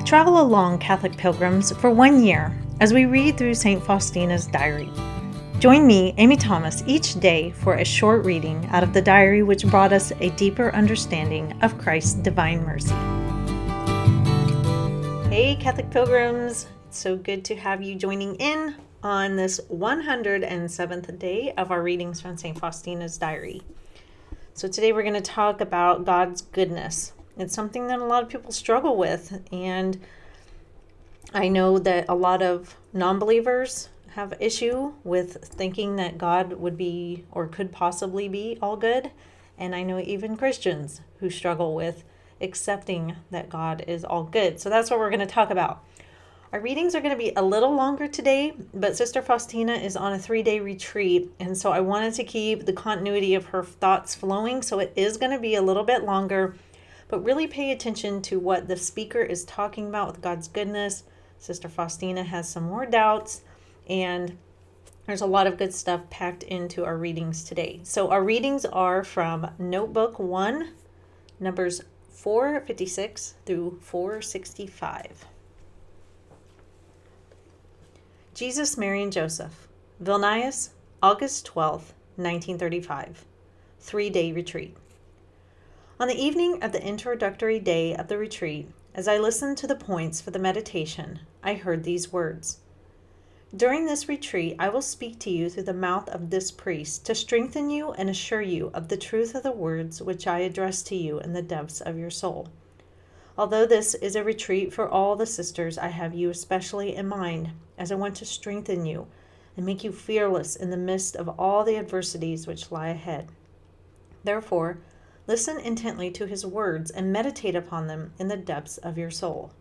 Travel along, Catholic pilgrims, for 1 year as we read through St. Faustina's diary. Join me, Amy Thomas, each day for a short reading out of the diary which brought us a deeper understanding of Christ's divine mercy. Hey, Catholic pilgrims! It's so good to have you joining in on this 107th day of our readings from St. Faustina's diary. So today we're going to talk about God's goodness. It's something that a lot of people struggle with, and I know that a lot of non-believers have issue with thinking that God would be or could possibly be all good, and I know even Christians who struggle with accepting that God is all good. So that's what we're going to talk about. Our readings are going to be a little longer today, but Sister Faustina is on a 3-day retreat, and so I wanted to keep the continuity of her thoughts flowing, so it is going to be a little bit longer. But really pay attention to what the speaker is talking about with God's goodness. Sister Faustina has some more doubts, and there's a lot of good stuff packed into our readings today. So our readings are from Notebook 1, numbers 456 through 465. Jesus, Mary, and Joseph, Vilnius, August 12th, 1935. 3-day retreat. On the evening of the introductory day of the retreat, as I listened to the points for the meditation, I heard these words. During this retreat, I will speak to you through the mouth of this priest to strengthen you and assure you of the truth of the words which I address to you in the depths of your soul. Although this is a retreat for all the sisters, I have you especially in mind, as I want to strengthen you and make you fearless in the midst of all the adversities which lie ahead. Therefore, listen intently to his words and meditate upon them in the depths of your soul.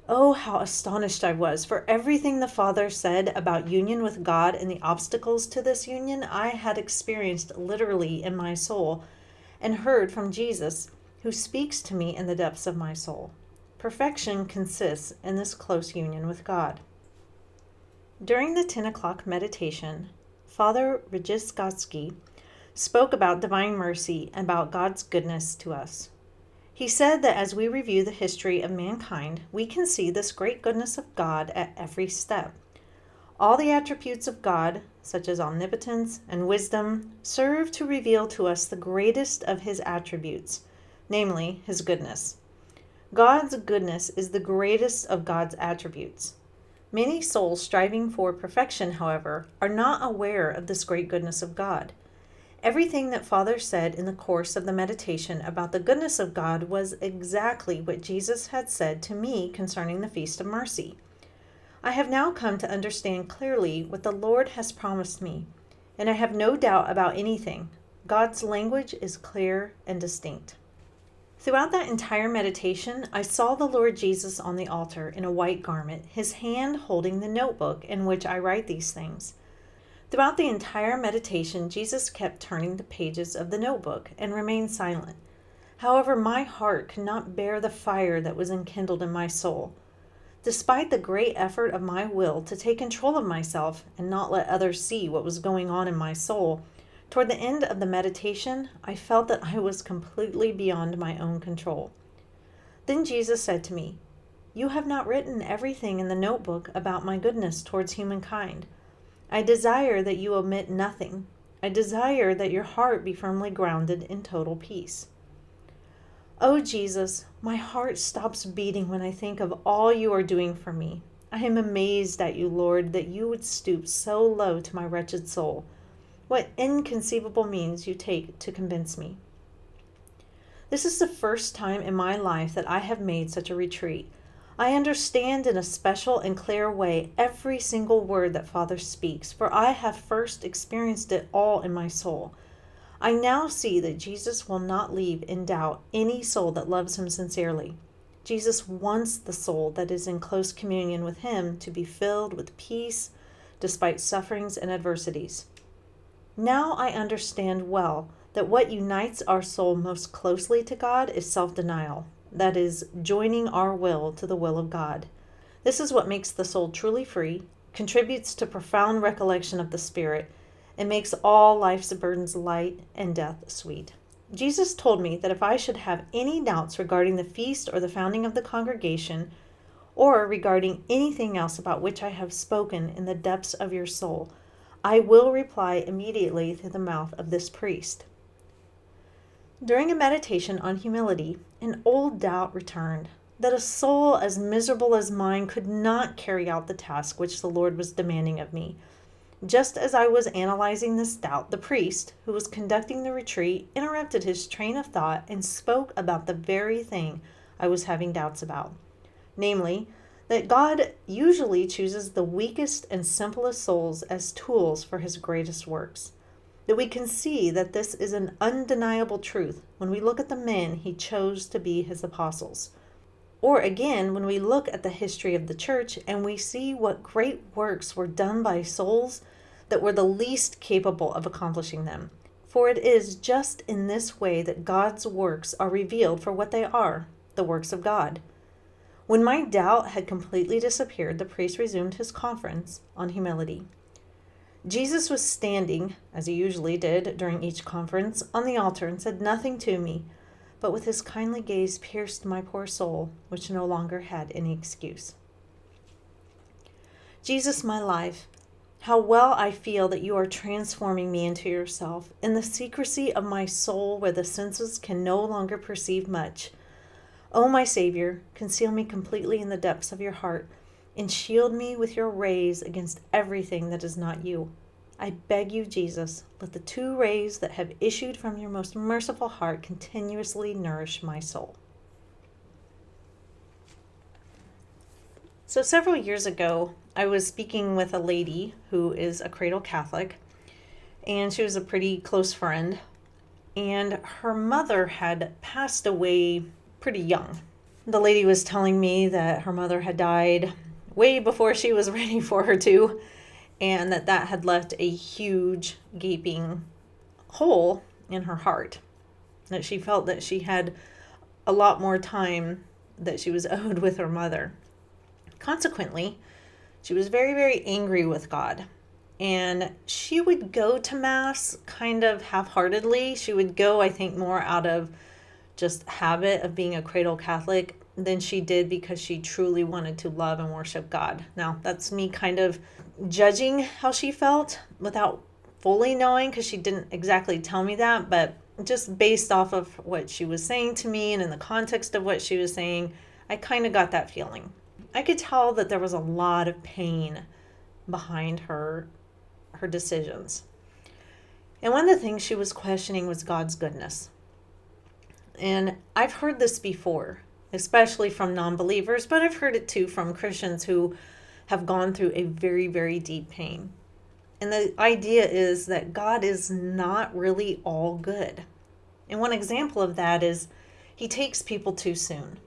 Oh, how astonished I was, for everything the Father said about union with God and the obstacles to this union I had experienced literally in my soul and heard from Jesus, who speaks to me in the depths of my soul. Perfection consists in this close union with God. During the 10 o'clock meditation, Father Radziszewski spoke about divine mercy and about God's goodness to us. He said that as we review the history of mankind, we can see this great goodness of God at every step. All the attributes of God, such as omnipotence and wisdom, serve to reveal to us the greatest of his attributes, namely his goodness. God's goodness is the greatest of God's attributes. Many souls striving for perfection, however, are not aware of this great goodness of God. Everything that Father said in the course of the meditation about the goodness of God was exactly what Jesus had said to me concerning the Feast of Mercy. I have now come to understand clearly what the Lord has promised me, and I have no doubt about anything. God's language is clear and distinct. Throughout that entire meditation, I saw the Lord Jesus on the altar in a white garment, his hand holding the notebook in which I write these things. Throughout the entire meditation, Jesus kept turning the pages of the notebook and remained silent. However, my heart could not bear the fire that was enkindled in my soul. Despite the great effort of my will to take control of myself and not let others see what was going on in my soul, toward the end of the meditation, I felt that I was completely beyond my own control. Then Jesus said to me, "You have not written everything in the notebook about my goodness towards humankind. I desire that you omit nothing. I desire that your heart be firmly grounded in total peace." Oh Jesus, my heart stops beating when I think of all you are doing for me. I am amazed at you, Lord, that you would stoop so low to my wretched soul. What inconceivable means you take to convince me. This is the first time in my life that I have made such a retreat. I understand in a special and clear way every single word that Father speaks, for I have first experienced it all in my soul. I now see that Jesus will not leave in doubt any soul that loves him sincerely. Jesus wants the soul that is in close communion with him to be filled with peace despite sufferings and adversities. Now I understand well that what unites our soul most closely to God is self-denial. That is, joining our will to the will of God. This is what makes the soul truly free, contributes to profound recollection of the Spirit, and makes all life's burdens light and death sweet. Jesus told me that if I should have any doubts regarding the feast or the founding of the congregation, or regarding anything else about which I have spoken in the depths of your soul, I will reply immediately through the mouth of this priest. During a meditation on humility, an old doubt returned that a soul as miserable as mine could not carry out the task which the Lord was demanding of me. Just as I was analyzing this doubt, the priest, who was conducting the retreat, interrupted his train of thought and spoke about the very thing I was having doubts about, namely, that God usually chooses the weakest and simplest souls as tools for his greatest works. That we can see that this is an undeniable truth when we look at the men he chose to be his apostles. Or again, when we look at the history of the church and we see what great works were done by souls that were the least capable of accomplishing them. For it is just in this way that God's works are revealed for what they are, the works of God. When my doubt had completely disappeared, the priest resumed his conference on humility. Jesus was standing, as he usually did during each conference, on the altar and said nothing to me, but with his kindly gaze pierced my poor soul, which no longer had any excuse. Jesus, my life, how well I feel that you are transforming me into yourself in the secrecy of my soul where the senses can no longer perceive much. O my Savior, conceal me completely in the depths of your heart and shield me with your rays against everything that is not you. I beg you, Jesus, let the two rays that have issued from your most merciful heart continuously nourish my soul. So several years ago, I was speaking with a lady who is a cradle Catholic, and she was a pretty close friend, and her mother had passed away pretty young. The lady was telling me that her mother had died way before she was ready for her to, and that had left a huge gaping hole in her heart, that she felt that she had a lot more time that she was owed with her mother. Consequently, she was very, very angry with God, and she would go to Mass kind of half-heartedly. She would go, I think, more out of just habit of being a cradle Catholic than she did because she truly wanted to love and worship God. Now, that's me kind of judging how she felt without fully knowing, because she didn't exactly tell me that, but just based off of what she was saying to me and in the context of what she was saying, I kind of got that feeling. I could tell that there was a lot of pain behind her decisions. And one of the things she was questioning was God's goodness. And I've heard this before, especially from non-believers, but I've heard it too from Christians who have gone through a very, very deep pain. And the idea is that God is not really all good. And one example of that is he takes people too soon.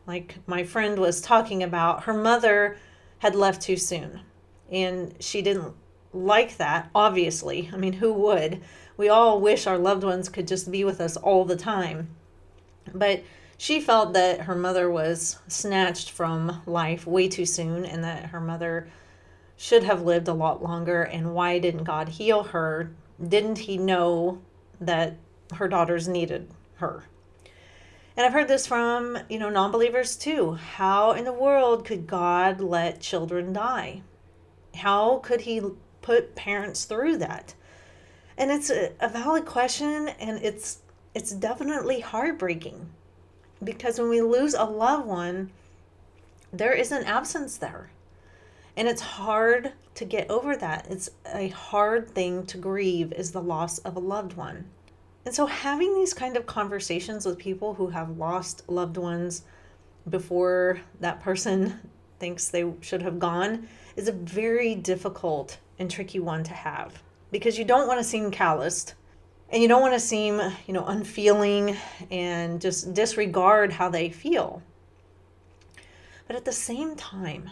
Like my friend was talking about, her mother had left too soon, and she didn't like that, obviously. I mean, who would? We all wish our loved ones could just be with us all the time. But she felt that her mother was snatched from life way too soon and that her mother should have lived a lot longer. And why didn't God heal her? Didn't he know that her daughters needed her? And I've heard this from, non-believers too. How in the world could God let children die? How could he put parents through that? And it's a valid question, and it's definitely heartbreaking, because when we lose a loved one, there is an absence there. And it's hard to get over that. It's a hard thing to grieve, is the loss of a loved one. And so having these kind of conversations with people who have lost loved ones before that person thinks they should have gone is a very difficult and tricky one to have, because you don't want to seem calloused and you don't want to seem, unfeeling and just disregard how they feel. But at the same time,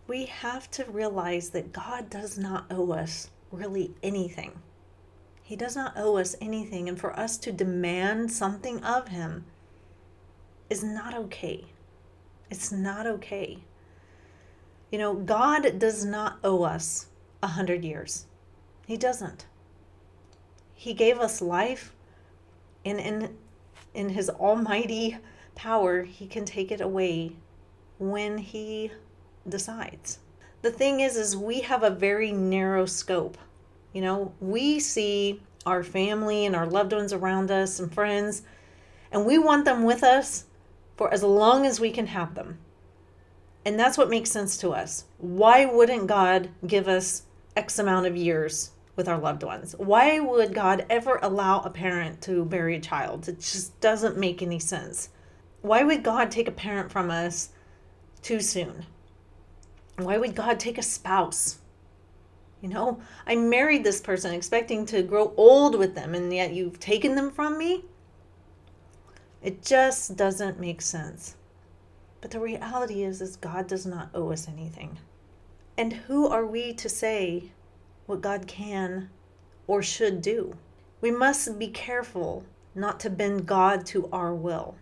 we have to realize that God does not owe us really anything. He does not owe us anything, and for us to demand something of him is not okay. It's not okay. God does not owe us 100 years. He doesn't. He gave us life And in his almighty power, he can take it away when he decides. The thing is we have a very narrow scope. We see our family and our loved ones around us and friends, and we want them with us for as long as we can have them. And that's what makes sense to us. Why wouldn't God give us X amount of years with our loved ones? Why would God ever allow a parent to bury a child? It just doesn't make any sense. Why would God take a parent from us too soon? Why would God take a spouse? I married this person expecting to grow old with them, and yet you've taken them from me? It just doesn't make sense. But the reality is God does not owe us anything. And who are we to say what God can or should do? We must be careful not to bend God to our will.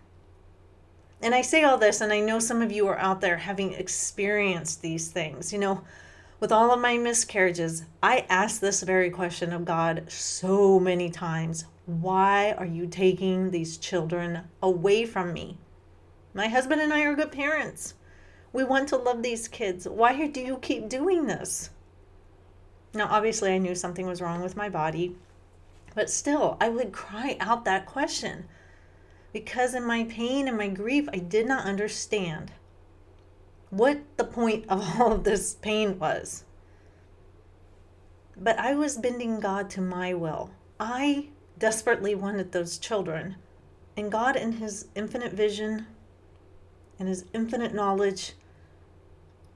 And I say all this, and I know some of you are out there having experienced these things. With all of my miscarriages, I asked this very question of God so many times. Why are you taking these children away from me? My husband and I are good parents. We want to love these kids. Why do you keep doing this? Now, obviously, I knew something was wrong with my body, but still, I would cry out that question because in my pain and my grief, I did not understand what the point of all of this pain was. But I was bending God to my will. I desperately wanted those children, and God, in his infinite vision and his infinite knowledge,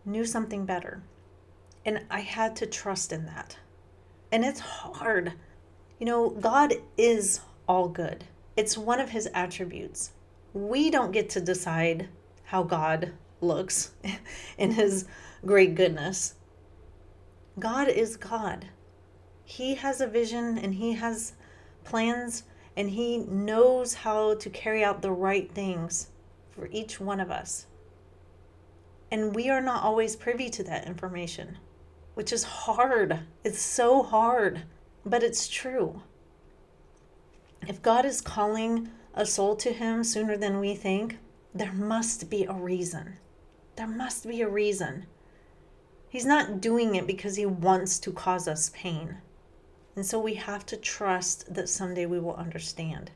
knew something better. And I had to trust in that. And it's hard. God is all good. It's one of his attributes. We don't get to decide how God looks in his great goodness. God is God. He has a vision and he has plans, and he knows how to carry out the right things for each one of us. And we are not always privy to that information, which is hard. It's so hard, but it's true. If God is calling a soul to him sooner than we think, there must be a reason. There must be a reason. He's not doing it because he wants to cause us pain. And so we have to trust that someday we will understand.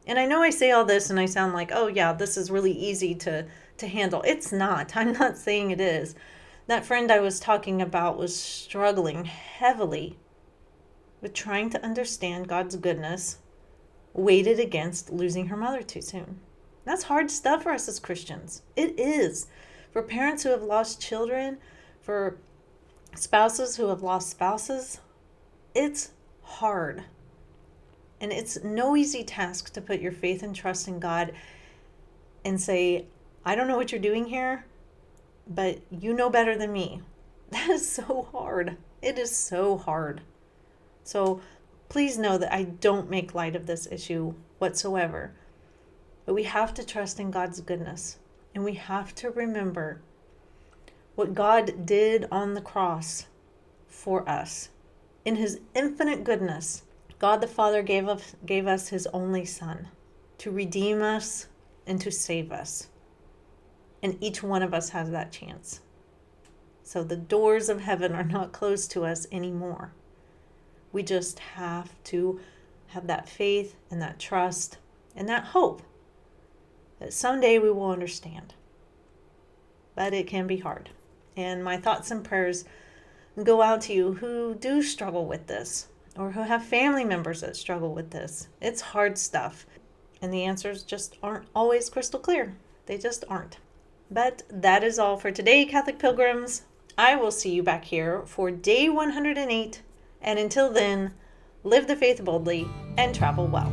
And I know I say all this and I sound like, oh yeah, this is really easy to handle. It's not. I'm not saying it is. That friend I was talking about was struggling heavily with trying to understand God's goodness, weighted against losing her mother too soon. That's hard stuff for us as Christians. It is. For parents who have lost children, for spouses who have lost spouses, it's hard. And it's no easy task to put your faith and trust in God and say, I don't know what you're doing here, but you know better than me. That is so hard. It is so hard. So please know that I don't make light of this issue whatsoever. But we have to trust in God's goodness. And we have to remember what God did on the cross for us. In his infinite goodness, God the Father gave us his only Son to redeem us and to save us. And each one of us has that chance. So the doors of heaven are not closed to us anymore. We just have to have that faith and that trust and that hope that someday we will understand. But it can be hard. And my thoughts and prayers go out to you who do struggle with this, or who have family members that struggle with this. It's hard stuff. And the answers just aren't always crystal clear. They just aren't. But that is all for today, Catholic Pilgrims. I will see you back here for day 108. And until then, live the faith boldly and travel well.